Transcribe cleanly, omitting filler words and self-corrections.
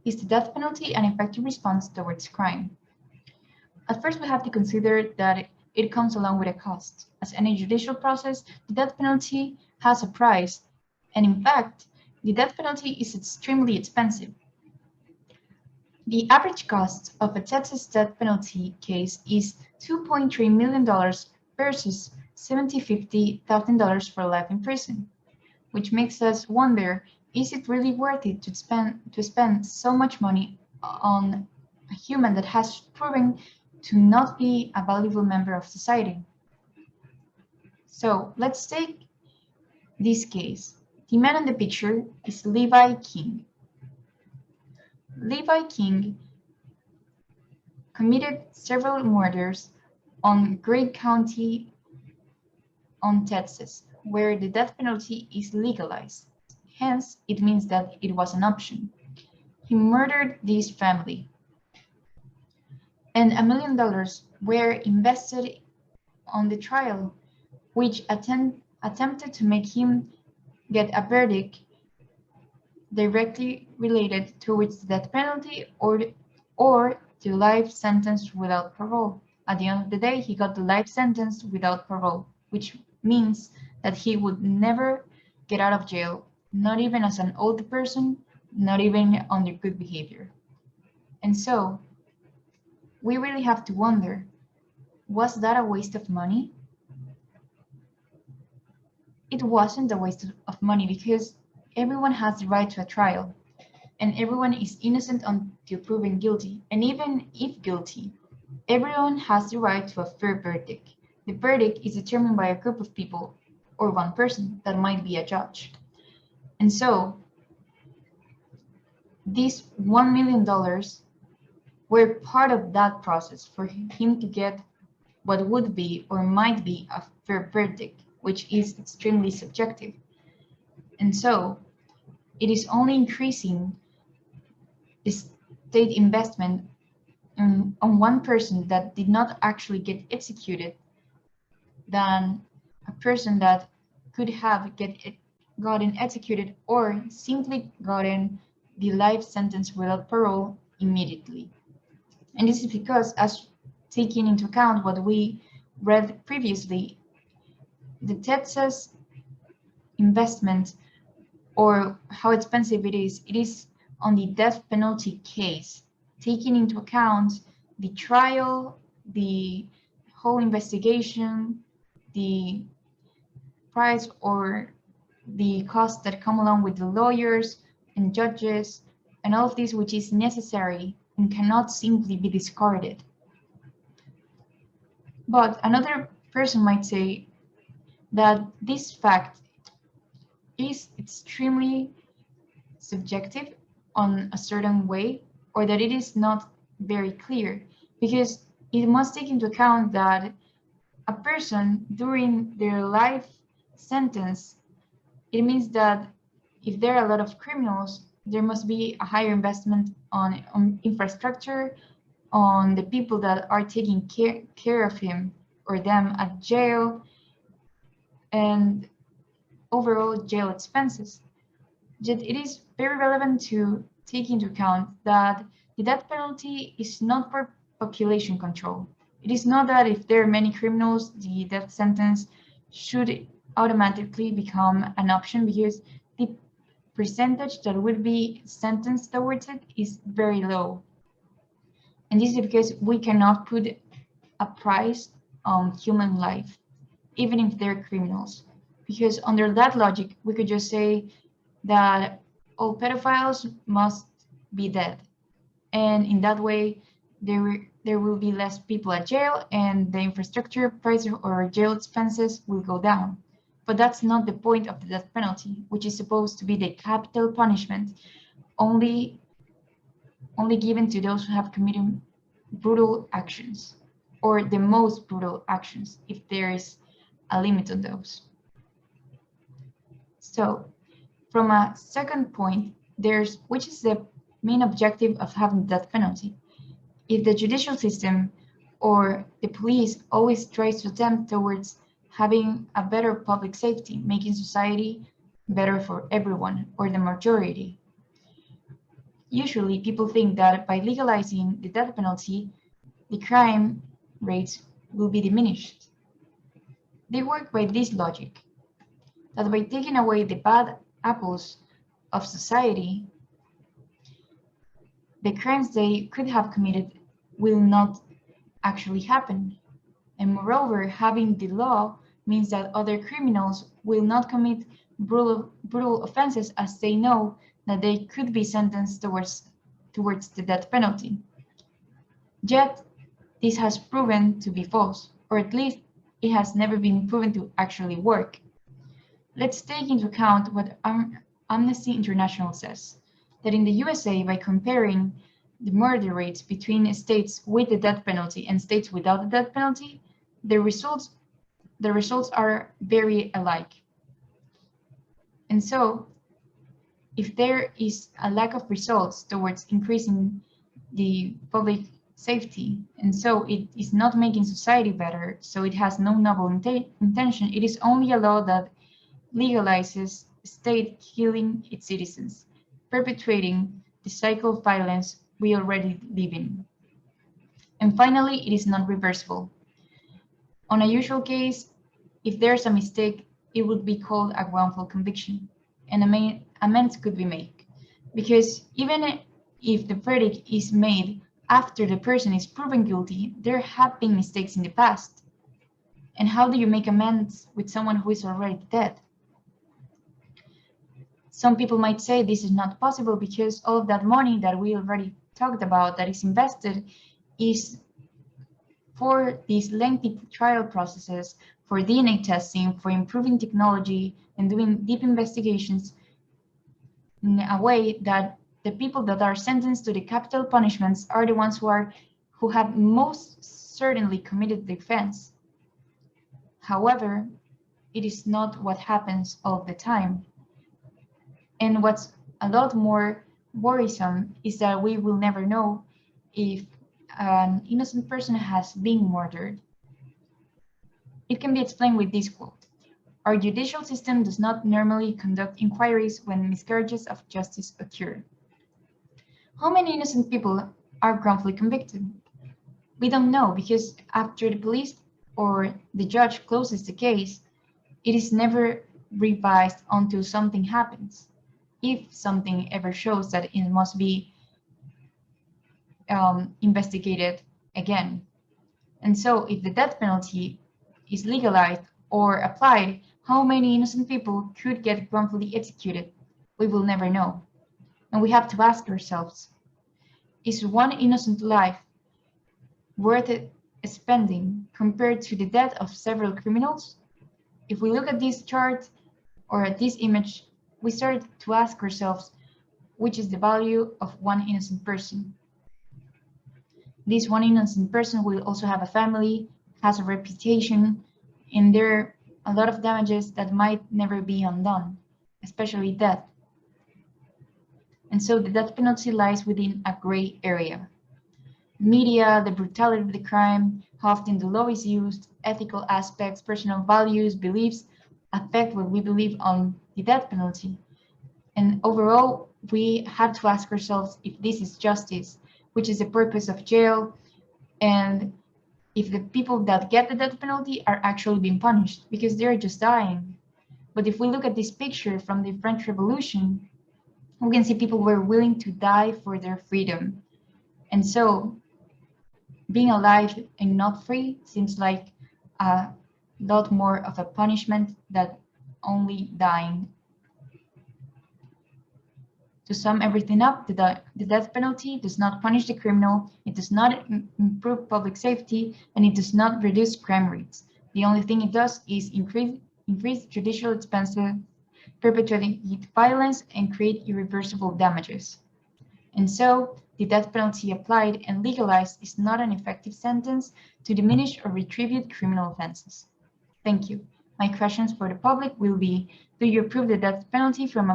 Is the death penalty an effective response towards crime? At first, we have to consider that it comes along with a cost. As any judicial process, the death penalty has a price, and in fact, the death penalty is extremely expensive. The average cost of a Texas death penalty case is $2.3 million versus $750,000 for life in prison, which makes us wonder, is it really worth it to spend so much money on a human that has proven to not be a valuable member of society? So let's take this case. The man in the picture is Levi King. Levi King committed several murders on Greene County on Texas, where the death penalty is legalized. Hence, it means that it was an option. He murdered this family, and $1 million were invested on the trial, which attempted to make him get a verdict directly related towards the death penalty or the life sentence without parole. At the end of the day, he got the life sentence without parole, which means that he would never get out of jail, not even as an old person, not even under good behavior. And so, we really have to wonder, was that a waste of money? It wasn't a waste of money because everyone has the right to a trial, and everyone is innocent until proven guilty. And even if guilty, everyone has the right to a fair verdict. The verdict is determined by a group of people or one person that might be a judge. And so, these $1 million were part of that process for him to get what would be or might be a fair verdict, which is extremely subjective. And so, it is only increasing the state investment on one person that did not actually get executed than a person that could have gotten executed or simply gotten the life sentence without parole immediately. And this is because, as taking into account what we read previously, the Texas investment or how expensive it is on the death penalty case, taking into account the trial, the whole investigation, the price or the costs that come along with the lawyers and judges and all of this, which is necessary and cannot simply be discarded. But another person might say that this fact is extremely subjective on a certain way, or that it is not very clear, because it must take into account that a person during their life sentence, it means that if there are a lot of criminals, there must be a higher investment on infrastructure, on the people that are taking care of him or them at jail, and overall jail expenses. Yet it is very relevant to take into account that the death penalty is not for population control. It is not that if there are many criminals, the death sentence should automatically become an option, because the percentage that would be sentenced towards it is very low. And this is because we cannot put a price on human life, even if they're criminals. Because under that logic, we could just say that all pedophiles must be dead. And in that way, there will be less people at jail and the infrastructure price or jail expenses will go down. But that's not the point of the death penalty, which is supposed to be the capital punishment only given to those who have committed brutal actions, or the most brutal actions, if there is a limit on those. So, from a second point, which is the main objective of having the death penalty? If the judicial system or the police always tries to attempt towards having a better public safety, making society better for everyone or the majority, Usually, people think that by legalizing the death penalty, the crime rates will be diminished. They work by this logic, that by taking away the bad apples of society, the crimes they could have committed will not actually happen. And moreover, having the law means that other criminals will not commit brutal offenses, as they know that they could be sentenced towards the death penalty. Yet, this has proven to be false, or at least it has never been proven to actually work. Let's take into account what Amnesty International says, that in the USA, by comparing the murder rates between states with the death penalty and states without the death penalty, the results are very alike. And so, if there is a lack of results towards increasing the public safety, and so it is not making society better, so it has no noble intention, it is only a law that legalizes state killing its citizens, perpetuating the cycle of violence we already live in. And finally, it is not reversible. On a usual case, if there's a mistake, it would be called a wrongful conviction, and amends could be made. Because even if the verdict is made after the person is proven guilty, there have been mistakes in the past. And how do you make amends with someone who is already dead? Some people might say this is not possible because all of that money that we already talked about that is invested is for these lengthy trial processes, for DNA testing, for improving technology and doing deep investigations in a way that the people that are sentenced to the capital punishments are the ones who have most certainly committed the offense. However, it is not what happens all the time. And what's a lot more worrisome is that we will never know if an innocent person has been murdered. It can be explained with this quote: "Our judicial system does not normally conduct inquiries when miscarriages of justice occur." How many innocent people are wrongfully convicted? We don't know, because after the police or the judge closes the case, it is never revised until something happens. If something ever shows that it must be investigated again. And so if the death penalty is legalized or applied, how many innocent people could get wrongfully executed? We will never know. And we have to ask ourselves, is one innocent life worth spending compared to the death of several criminals? If we look at this chart or at this image, we start to ask ourselves, which is the value of one innocent person? This one innocent person will also have a family, has a reputation, and there are a lot of damages that might never be undone, especially death. And so the death penalty lies within a gray area. Media, the brutality of the crime, how often the law is used, ethical aspects, personal values, beliefs affect what we believe on the death penalty. And overall, we have to ask ourselves if this is justice, which is the purpose of jail, and if the people that get the death penalty are actually being punished, because they're just dying. But if we look at this picture from the French Revolution, we can see people were willing to die for their freedom. And so being alive and not free seems like a lot more of a punishment than only dying. To sum everything up, the death penalty does not punish the criminal, it does not improve public safety, and it does not reduce crime rates. The only thing it does is increase judicial expenses, perpetuate violence, and create irreversible damages. And so, the death penalty applied and legalized is not an effective sentence to diminish or retribute criminal offenses. Thank you. My questions for the public will be, do you approve the death penalty from a